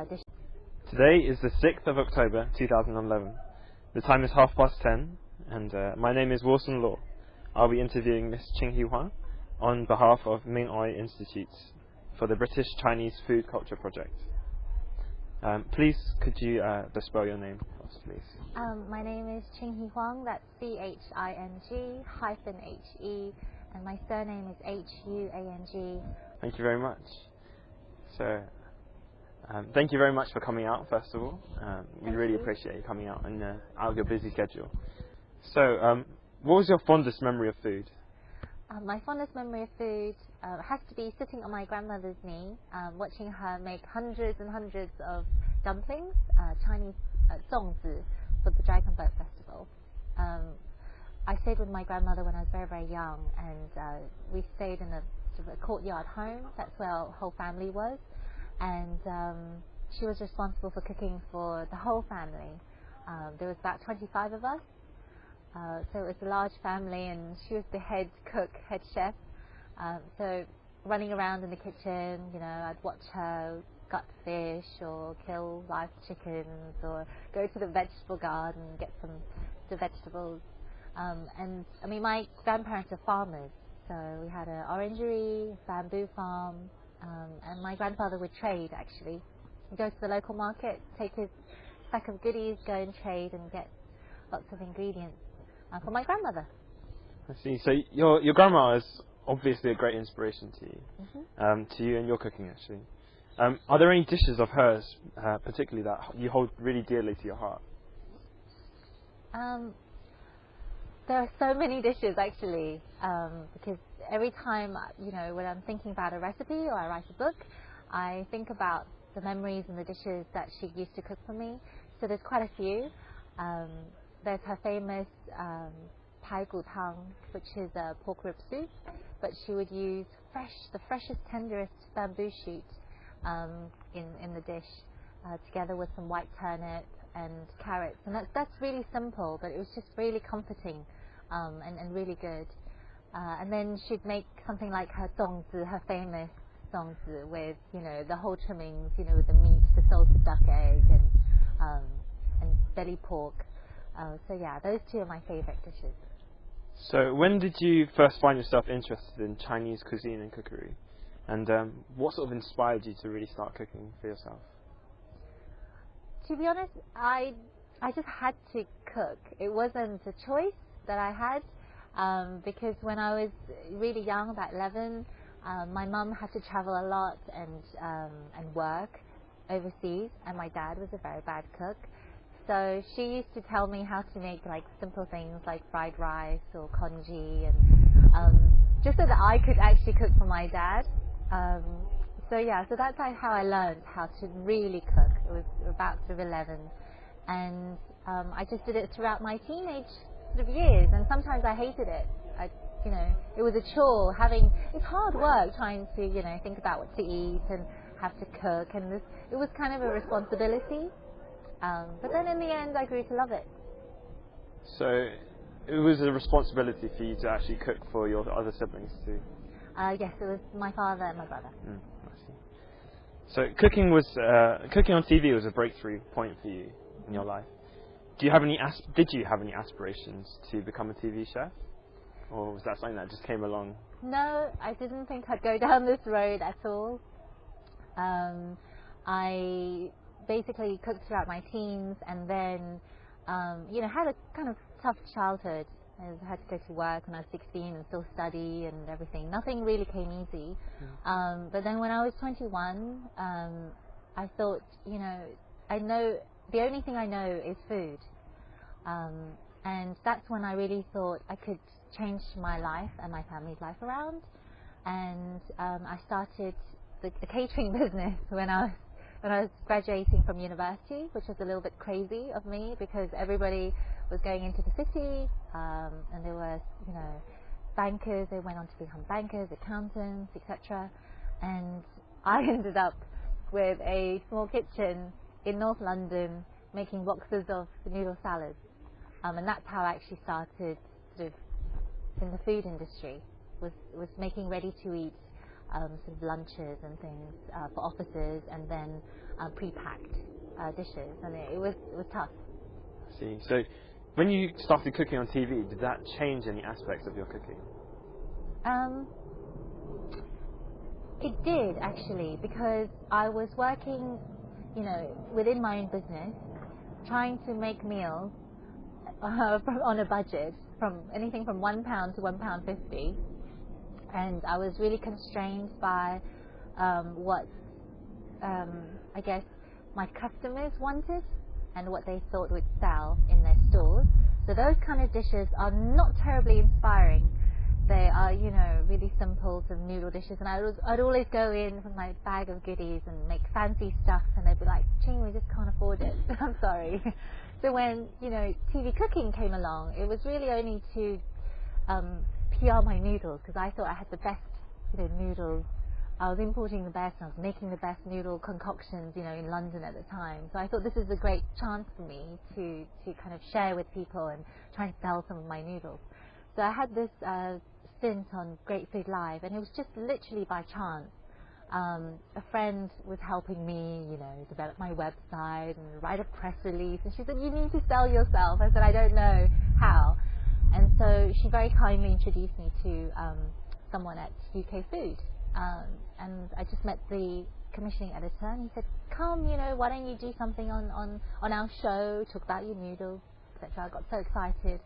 dishes. Today is the 6th of October 2011. The time is 10:30 and my name is Wilson Law. I'll be interviewing Miss Ching-He Huang on behalf of Ming Oi Institutes for the British Chinese Food Culture Project. Please, could you spell your name for us, please? My name is Ching-He Huang, that's Ching-He, and my surname is Huang. Thank you very much. So, thank you very much for coming out, first of all. We really appreciate you coming out and out of your busy schedule. So, what was your fondest memory of food? My fondest memory of food has to be sitting on my grandmother's knee, watching her make hundreds and hundreds of dumplings, Chinese zongzi, for the Dragon Boat Festival. I stayed with my grandmother when I was very, very young, and we stayed in a sort of a courtyard home. That's where our whole family was, and she was responsible for cooking for the whole family. There was about 25 of us. So it was a large family, and she was the head cook, head chef. So running around in the kitchen, I'd watch her gut fish or kill live chickens or go to the vegetable garden and get some the vegetables. And I mean, my grandparents are farmers, so we had an orangery, bamboo farm, and my grandfather would trade actually. He'd go to the local market, take his sack of goodies, go and trade and get lots of ingredients. For my grandmother. I see. So your grandma is obviously a great inspiration to you, to you and your cooking actually. Are there any dishes of hers, particularly that you hold really dearly to your heart? There are so many dishes actually, because every time when I'm thinking about a recipe or I write a book, I think about the memories and the dishes that she used to cook for me. So there's quite a few. There's her famous pai gu tang, which is a pork rib soup, but she would use the freshest, tenderest bamboo shoot in the dish, together with some white turnip and carrots. And that's really simple, but it was just really comforting and really good. And then she'd make something like her zongzi, her famous zongzi, with the whole trimmings, with the meat, the salted duck egg, and belly pork. So yeah, those two are my favourite dishes. So when did you first find yourself interested in Chinese cuisine and cookery? And what sort of inspired you to really start cooking for yourself? To be honest, I just had to cook. It wasn't a choice that I had, because when I was really young, about 11, my mum had to travel a lot and work overseas, and my dad was a very bad cook. So she used to tell me how to make like simple things like fried rice or congee, and just so that I could actually cook for my dad. So that's how I learned how to really cook. It was about sort of 11, and I just did it throughout my teenage sort of years. And sometimes I hated it. It was a chore. It's hard work trying to think about what to eat and have to cook, and it was kind of a responsibility. But then in the end I grew to love it. So it was a responsibility for you to actually cook for your other siblings too? Yes, it was my father and my brother. I see. So cooking on TV was a breakthrough point for you in your life. Did you have any aspirations to become a TV chef? Or was that something that just came along? No, I didn't think I'd go down this road at all. I basically cooked throughout my teens, and then had a kind of tough childhood. I had to go to work when I was 16 and still study and everything. Nothing really came easy. But then when I was 21, I thought, I know the only thing I know is food, and that's when I really thought I could change my life and my family's life around. And I started the catering business when I was graduating from university, which was a little bit crazy of me because everybody was going into the city, and there were, bankers. They went on to become bankers, accountants, etc. And I ended up with a small kitchen in North London making boxes of noodle salads, and that's how I actually started sort of in the food industry. Was making ready to eat sort of lunches and things for offices, and then pre-packed dishes, and it was tough. I see. So, when you started cooking on TV, did that change any aspects of your cooking? It did, actually, because I was working, within my own business, trying to make meals on a budget from anything from £1 to £1.50, and I was really constrained by what I guess my customers wanted and what they thought would sell in their stores. So those kind of dishes are not terribly inspiring. They are, really simple sort of noodle dishes, and I'd always go in with my bag of goodies and make fancy stuff, and they'd be like, Ching, we just can't afford it. I'm sorry. So when, TV cooking came along, it was really only to PR my noodles, because I thought I had the best, noodles. I was importing the best, and I was making the best noodle concoctions, in London at the time. So I thought this is a great chance for me to kind of share with people and try and sell some of my noodles. So I had this stint on Great Food Live, and it was just literally by chance. A friend was helping me, develop my website and write a press release, and she said, you need to sell yourself. I said, I don't know how. And so she very kindly introduced me to someone at UK Food, and I just met the commissioning editor, and he said, come, why don't you do something on our show, talk about your noodles, etc. I got so excited.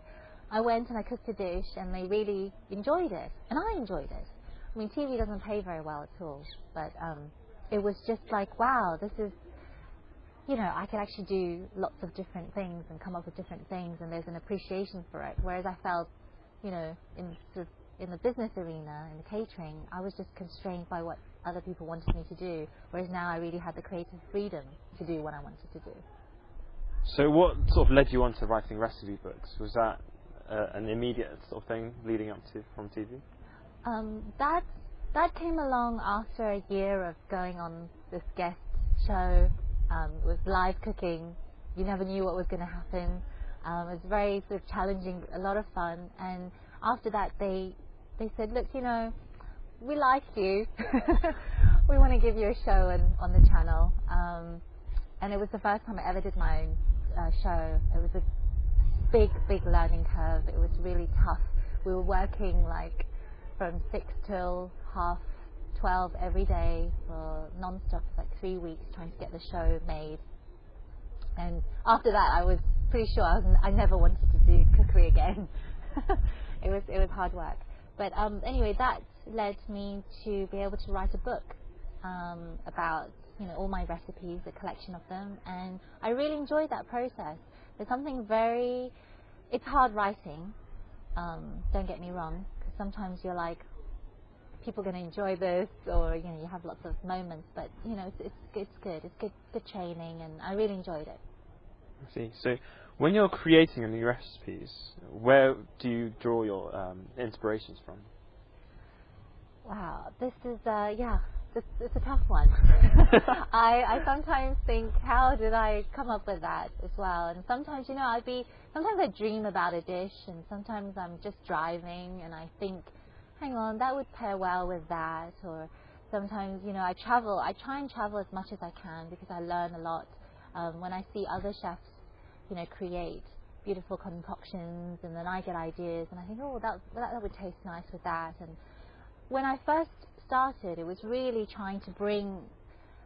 I went and I cooked a dish, and they really enjoyed it, and I enjoyed it. I mean, TV doesn't pay very well at all, but it was just like, wow, this is, I could actually do lots of different things and come up with different things, and there's an appreciation for it. Whereas I felt, in the business arena, in the catering, I was just constrained by what other people wanted me to do, whereas now I really had the creative freedom to do what I wanted to do. So what sort of led you on to writing recipe books? Was that an immediate sort of thing leading up to from TV? That came along after a year of going on this guest show. It was live cooking. You never knew what was going to happen. It was very sort of challenging, a lot of fun. And after that, they said, look, we like you. We want to give you a show on the channel. And it was the first time I ever did my own show. It was a big learning curve. It was really tough. We were working from 6 till 12:30 every day for non-stop for 3 weeks, trying to get the show made. And after that, I was pretty sure I never wanted to do cookery again. It was hard work. But anyway, that led me to be able to write a book about all my recipes, a collection of them, and I really enjoyed that process. There's something it's hard writing, don't get me wrong, because sometimes you're like, people are going to enjoy this, or you have lots of moments, but it's good. It's good training, and I really enjoyed it. I see. So when you're creating new recipes, where do you draw your inspirations from? Wow, this is it's a tough one. I sometimes think, how did I come up with that as well? And sometimes sometimes I dream about a dish, and sometimes I'm just driving and I think, hang on, that would pair well with that. Or sometimes, I travel. I try and travel as much as I can because I learn a lot. When I see other chefs, create beautiful concoctions, and then I get ideas, and I think, oh, that would taste nice with that. And when I first started, it was really trying to bring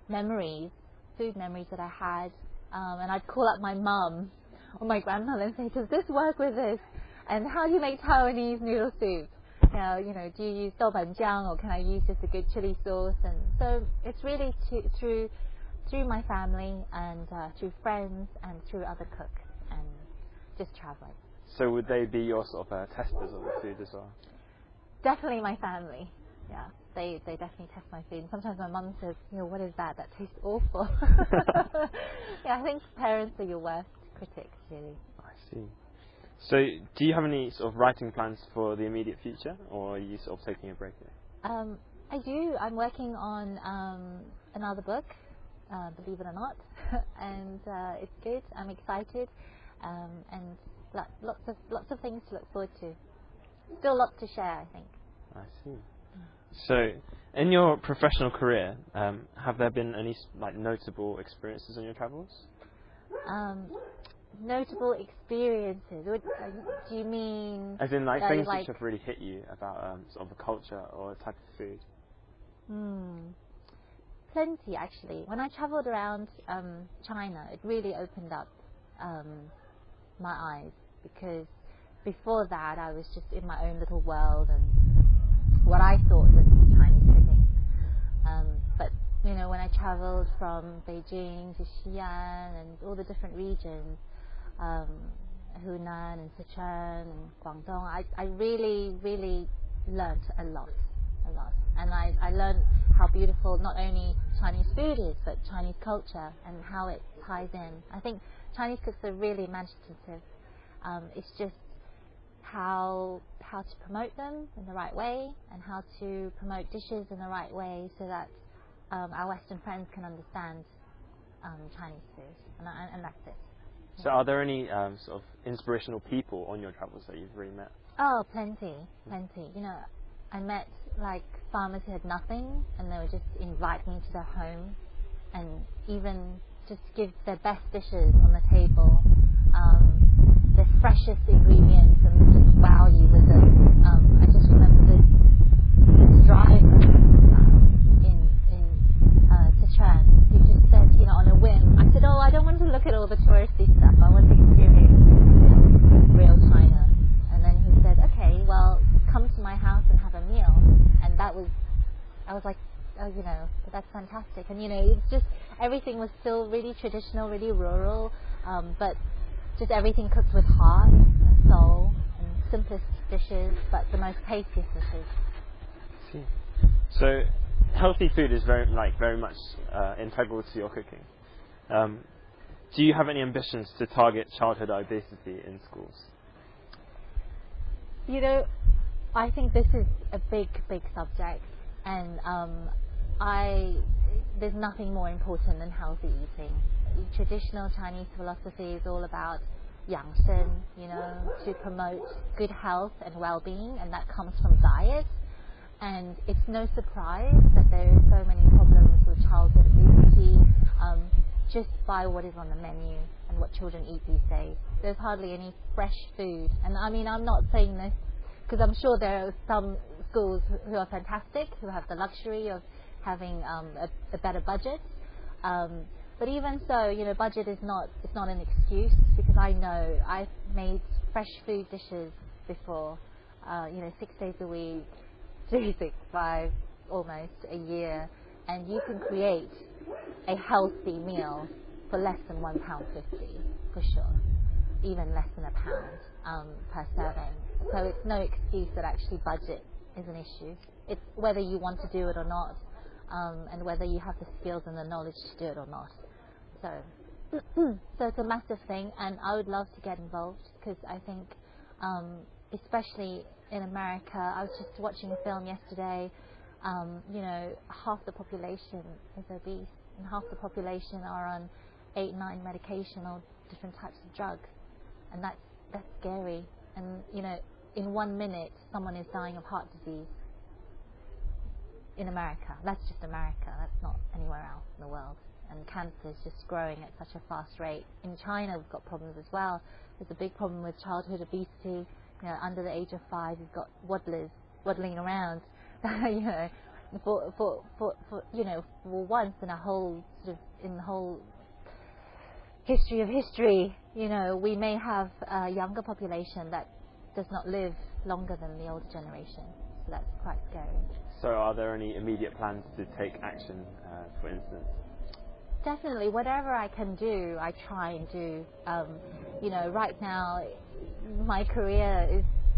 food memories that I had, and I'd call up my mum or my grandmother and say, does this work with this? And how do you make Taiwanese noodle soup? Do you use doubanjiang, or can I use just a good chili sauce? And so it's really through my family and through friends and through other cooks and just traveling. So would they be your sort of testers of the food as well? Definitely my family. Yeah, they definitely test my food. And sometimes my mum says, what is that? That tastes awful. Yeah, I think parents are your worst critics, really. I see. So do you have any sort of writing plans for the immediate future, or are you sort of taking a break here? I do. I'm working on another book, believe it or not, and it's good. I'm excited, and lots of things to look forward to. Still lots to share, I think. I see. So, in your professional career, have there been any notable experiences on your travels? Notable experiences. Do you mean? As in, things which have really hit you about sort of a culture or a type of food. Plenty, actually. When I travelled around China, it really opened up my eyes, because before that I was just in my own little world and what I thought was Chinese cooking. But when I travelled from Beijing to Xi'an and all the different regions, Hunan and Sichuan and Guangdong, I really, really learnt a lot. And I learned how beautiful not only Chinese food is, but Chinese culture and how it ties in. I think Chinese cooks are really imaginative. It's just how to promote them in the right way, and how to promote dishes in the right way, so that our Western friends can understand Chinese food, and that's it. So are there any sort of inspirational people on your travels that you've really met? Oh, plenty. I met farmers who had nothing, and they would just invite me to their home, and even just give their best dishes on the table, the freshest ingredients, and just wow you with them. I just remember this driver in Sichuan who just said, on a whim, I said, oh, I don't want to look at all the touristy stuff, I want to experience real China. And then he said, okay, well, come to my house and have a meal. And I was like, oh, that's fantastic. And it's just, everything was still really traditional, really rural, but just everything cooked with heart and soul, and simplest dishes, but the most tastiest dishes. See. So, healthy food is very much integral to your cooking. Do you have any ambitions to target childhood obesity in schools? I think this is a big subject, and there's nothing more important than healthy eating. Traditional Chinese philosophy is all about Yang-Shen, to promote good health and well-being, and that comes from diet. And it's no surprise that there are so many problems with childhood obesity, just by what is on the menu and what children eat these days. There's hardly any fresh food, and I'm not saying this because I'm sure there are some schools who are fantastic, who have the luxury of having a better budget. But even so, budget is not an excuse, because I know I've made fresh food dishes before, 6 days a week, 365, almost a year, and you can create a healthy meal for less than £1.50 for sure, even less than £1 per serving. So it's no excuse that actually budget is an issue. It's whether you want to do it or not, and whether you have the skills and the knowledge to do it or not. So it's a massive thing, and I would love to get involved, because I think, especially in America, I was just watching a film yesterday. Half the population is obese, and half the population are on 8-9 medication or different types of drugs, and that's scary. And in 1 minute, someone is dying of heart disease in America. That's just America. That's not anywhere else in the world. And cancer is just growing at such a fast rate. In China, we've got problems as well. There's a big problem with childhood obesity. Under the age of 5, you've got waddlers waddling around. For once in a whole in the whole history of history, we may have a younger population that does not live longer than the older generation. So that's quite scary. So are there any immediate plans to take action, for instance? Definitely, whatever I can do, I try and do. Right now, my career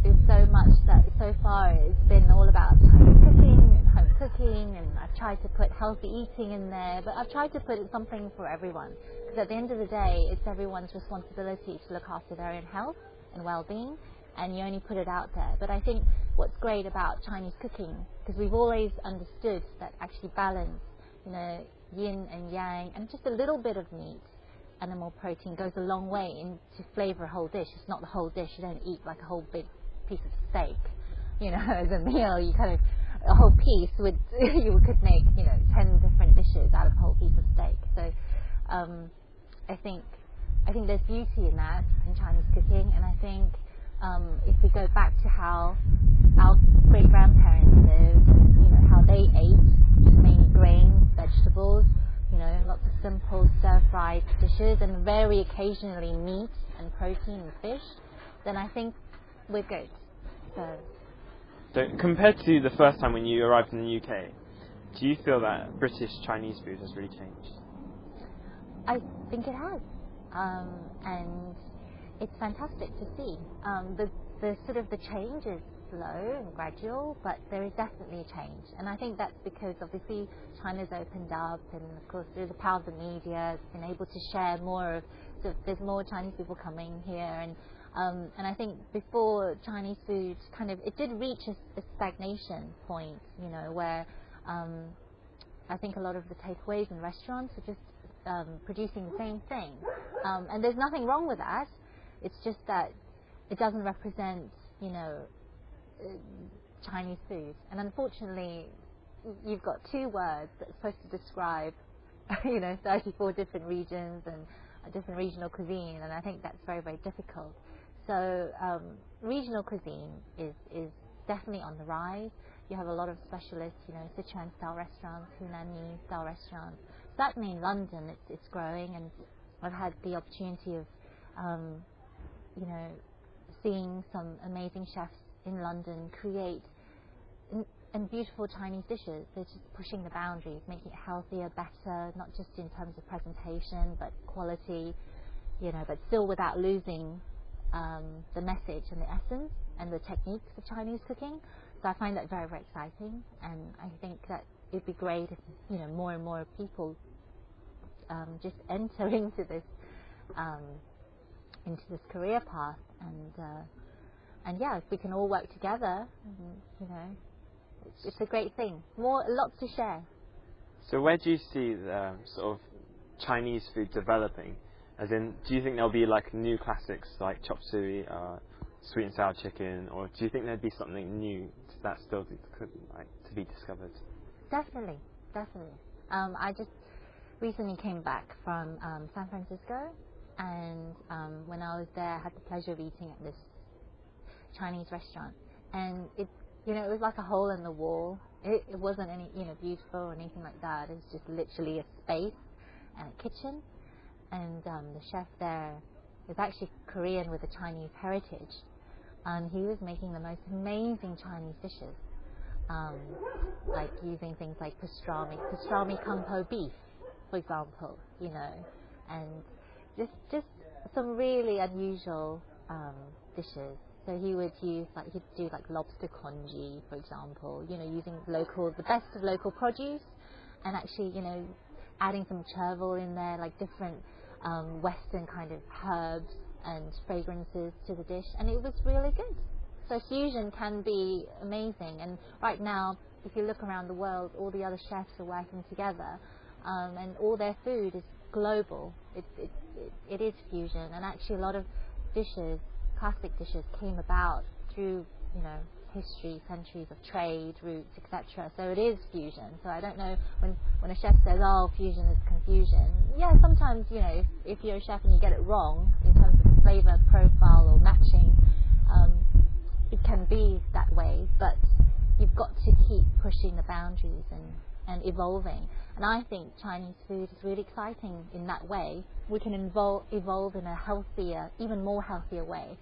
is so much that so far it's been all about Chinese cooking and home cooking, and I've tried to put healthy eating in there, but I've tried to put something for everyone, because at the end of the day, it's everyone's responsibility to look after their own health and well-being, and you only put it out there. But I think what's great about Chinese cooking, because we've always understood that actually balance, yin and yang, and just a little bit of meat, animal protein, goes a long way to flavour a whole dish. It's not the whole dish. You don't eat like a whole big piece of steak, as a meal. You kind of a whole piece would you could make 10 different dishes out of a whole piece of steak. So I think there's beauty in that in Chinese cooking, and I think if we go back to how our great grandparents lived, and how they ate, just mainly grains, vegetables, lots of simple stir-fried dishes, and very occasionally meat and protein and fish, then I think we're good. So compared to the first time when you arrived in the UK, do you feel that British Chinese food has really changed? I think it has, and it's fantastic to see. The sort of the change is slow and gradual, but there is definitely a change, and I think that's because obviously China's opened up, and of course through the power of the media, it's been able to share more of. So there's more Chinese people coming here, and I think before Chinese food it did reach a stagnation point, where I think a lot of the takeaways in restaurants are just producing the same thing, and there's nothing wrong with that. It's just that it doesn't represent, Chinese food, and unfortunately, you've got two words that's supposed to describe, 34 different regions and a different regional cuisine, and I think that's very, very difficult. So regional cuisine is definitely on the rise. You have a lot of specialists, Sichuan-style restaurants, Hunani-style restaurants. Certainly in London, it's growing, and I've had the opportunity of, seeing some amazing chefs in London create and beautiful Chinese dishes. They're just pushing the boundaries, making it healthier, better, not just in terms of presentation, but quality, but still without losing the message and the essence and the techniques of Chinese cooking. So I find that very, very exciting, and I think that it'd be great if more and more people just enter into this career path, and yeah, if we can all work together, it's a great thing. Lots to share. So where do you see the sort of Chinese food developing? As in, do you think there'll be like new classics like chop suey, sweet and sour chicken, or do you think there'd be something new that's still to be discovered? Definitely. I just recently came back from San Francisco, and when I was there, I had the pleasure of eating at this Chinese restaurant, and it was like a hole in the wall. It wasn't any beautiful or anything like that. It was just literally a space and a kitchen, and the chef there is actually Korean with a Chinese heritage, and he was making the most amazing Chinese dishes, like using things like pastrami kung po beef, for example, and just some really unusual dishes. So he would use he'd do lobster congee, for example, using the best of local produce, and actually adding some chervil in there, like different Western kind of herbs and fragrances to the dish, and it was really good. So fusion can be amazing, and right now, if you look around the world, all the other chefs are working together, and all their food is global. It is fusion, and actually a lot of dishes, classic dishes, came about through history, centuries of trade routes, etc. So it is fusion. So I don't know when a chef says, "Oh, fusion is confusion." Yeah, sometimes if you're a chef and you get it wrong in terms of flavor profile or matching, it can be that way. But you've got to keep pushing the boundaries and evolving. And I think Chinese food is really exciting in that way. We can evolve in a healthier, even more healthier way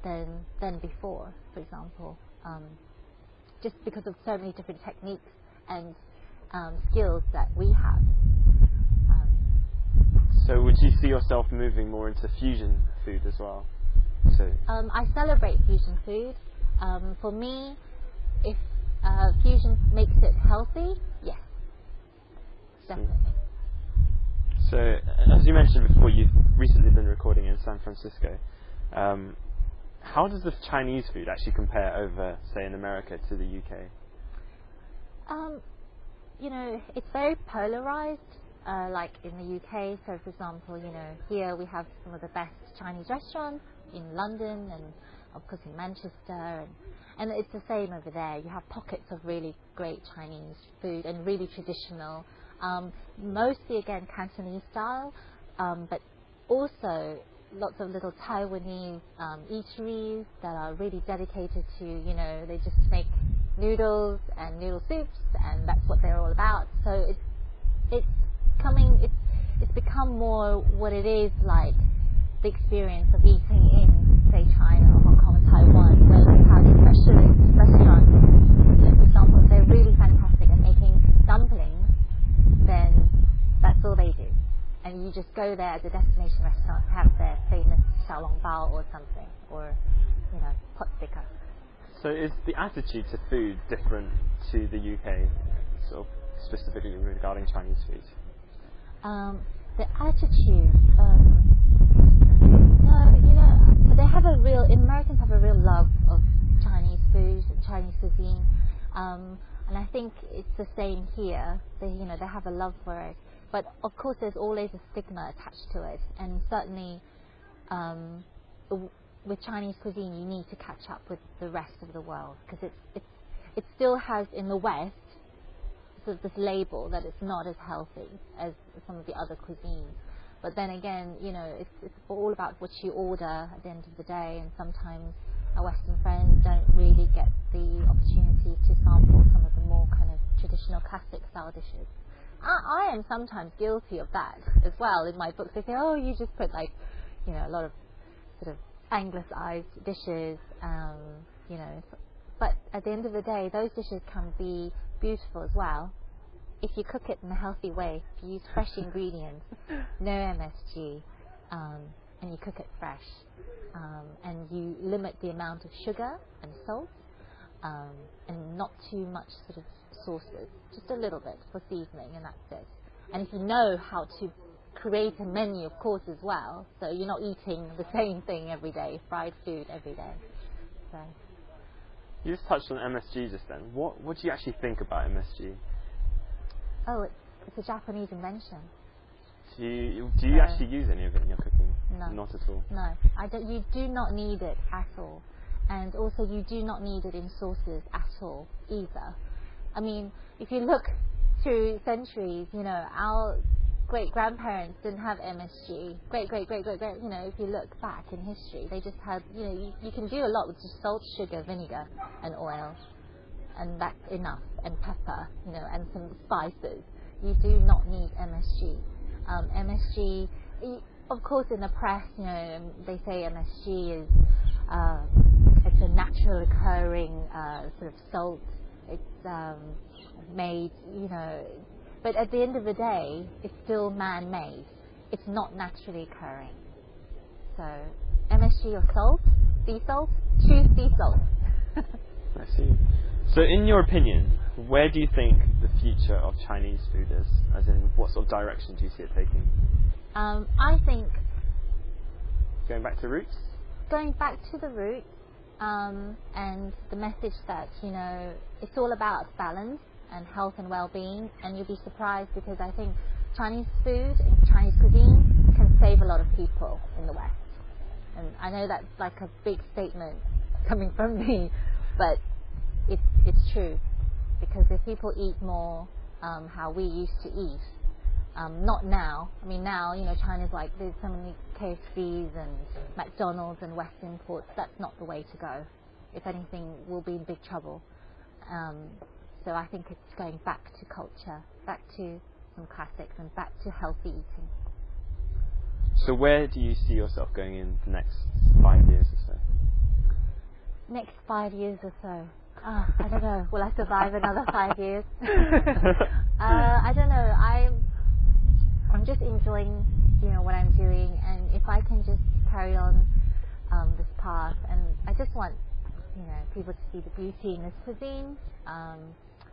than before, for example, just because of so many different techniques and skills that we have. So would you see yourself moving more into fusion food as well? I celebrate fusion food. For me, if fusion makes it healthy, yes, definitely. So, as you mentioned before, you've recently been recording in San Francisco. How does the Chinese food actually compare over, say, in America to the UK? It's very polarized, like in the UK. So, for example, here we have some of the best Chinese restaurants in London of course in Manchester, and it's the same over there. You have pockets of really great Chinese food and really traditional, mostly again Cantonese style, but also lots of little Taiwanese eateries that are really dedicated to, you know, they just make noodles and noodle soups, and that's what they're all about. So it's become more what it is like, the experience of eating in, say, China or Hong Kong and Taiwan, where they have specialist restaurants. You know, for example, if they're really fantastic at making dumplings, then that's all they do. And you just go there as a destination restaurant to have their famous xiaolongbao or something, or, you know, pot sticker. So is the attitude to food different to the UK, sort of specifically regarding Chinese food? The attitude, you know, they have Americans have a real love of Chinese food and Chinese cuisine, and I think it's the same here. They have a love for it, but of course there's always a stigma attached to it, and certainly with Chinese cuisine you need to catch up with the rest of the world, because it still has in the West sort of this label that it's not as healthy as some of the other cuisines. But then again, you know, it's all about what you order at the end of the day, and sometimes our Western friends don't really get the opportunity to sample some of the more kind of traditional classic style dishes. I am sometimes guilty of that as well. In my books they say, oh, you just put like, you know, a lot of sort of anglicized dishes, you know, but at the end of the day those dishes can be beautiful as well if you cook it in a healthy way, if you use fresh ingredients, no MSG, and you cook it fresh, and you limit the amount of sugar and salt, and not too much sort of sauces, just a little bit for seasoning, and that's it. And if you know how to create a menu, of course, as well, so you're not eating the same thing every day, fried food every day. So you just touched on MSG just then. What do you actually think about MSG? Oh, it's a Japanese invention. Do you actually use any of it in your cooking? No. Not at all? No. You do not need it at all. And also you do not need it in sauces at all either. I mean, if you look through centuries, you know, our great-grandparents didn't have MSG. Great, you know, if you look back in history, they just had, you know, you can do a lot with just salt, sugar, vinegar and oil, and that's enough, and pepper, you know, and some spices. You do not need MSG. MSG, of course, in the press, you know, they say MSG is it's a natural occurring sort of salt. It's made, you know, but at the end of the day, it's still man-made. It's not naturally occurring. So, MSG or salt, sea salt, choose sea salt. I see. So, in your opinion, where do you think the future of Chinese food is? As in, what sort of direction do you see it taking? I think going back to roots? Going back to the roots, and the message that, you know, it's all about balance and health and well-being, and you'll be surprised because I think Chinese food and Chinese cuisine can save a lot of people in the West. And I know that's like a big statement coming from me, but it's true, because if people eat more how we used to eat, not now. I mean, now, you know, China's like, there's so many KFCs and McDonald's and West imports. That's not the way to go. If anything, we'll be in big trouble. So I think it's going back to culture, back to some classics, and back to healthy eating. So where do you see yourself going in the next 5 years or so? Next 5 years or so? I don't know. Will I survive another 5 years? I don't know. I'm just enjoying, you know, what I'm doing, and if I can just carry on this path, and I just want, you know, people to see the beauty in this cuisine.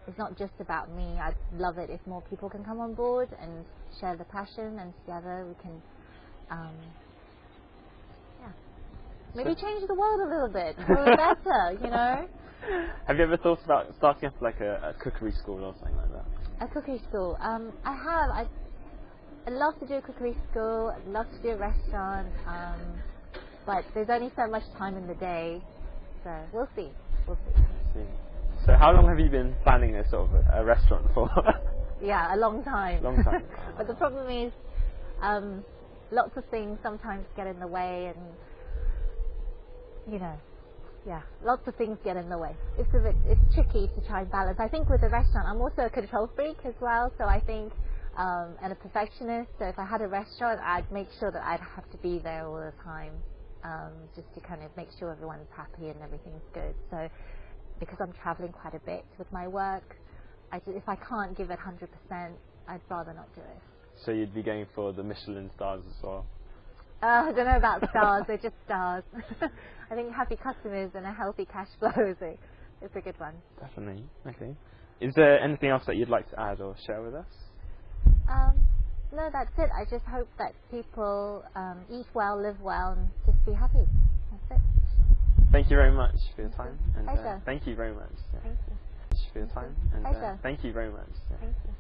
It's not just about me. I'd love it if more people can come on board and share the passion, and together we can, maybe change the world a little bit for the better, you know. Have you ever thought about starting up like a cookery school or something like that? A cookery school? I have. I'd love to do a cookery school. I'd love to do a restaurant. but there's only so much time in the day, so we'll see. We'll see. I see. So how long have you been planning a sort of a restaurant for? Yeah, a long time. Long time. But the problem is, lots of things sometimes get in the way, and lots of things get in the way. It's tricky to try and balance. I think with the restaurant, I'm also a control freak as well, so I think, and a perfectionist. So if I had a restaurant, I'd make sure that I'd have to be there all the time, just to kind of make sure everyone's happy and everything's good. So because I'm traveling quite a bit with my work, if I can't give it 100%, I'd rather not do it. So you'd be going for the Michelin stars as well? I don't know about stars, they're just stars. I think happy customers and a healthy cash flow is a good one. Definitely. Okay. Is there anything else that you'd like to add or share with us? No, that's it. I just hope that people eat well, live well, and just be happy. That's it. Thank you very much for your time. And Pleasure. thank you very much. Thank you. For your time. And Pleasure. thank you very much. Thank you.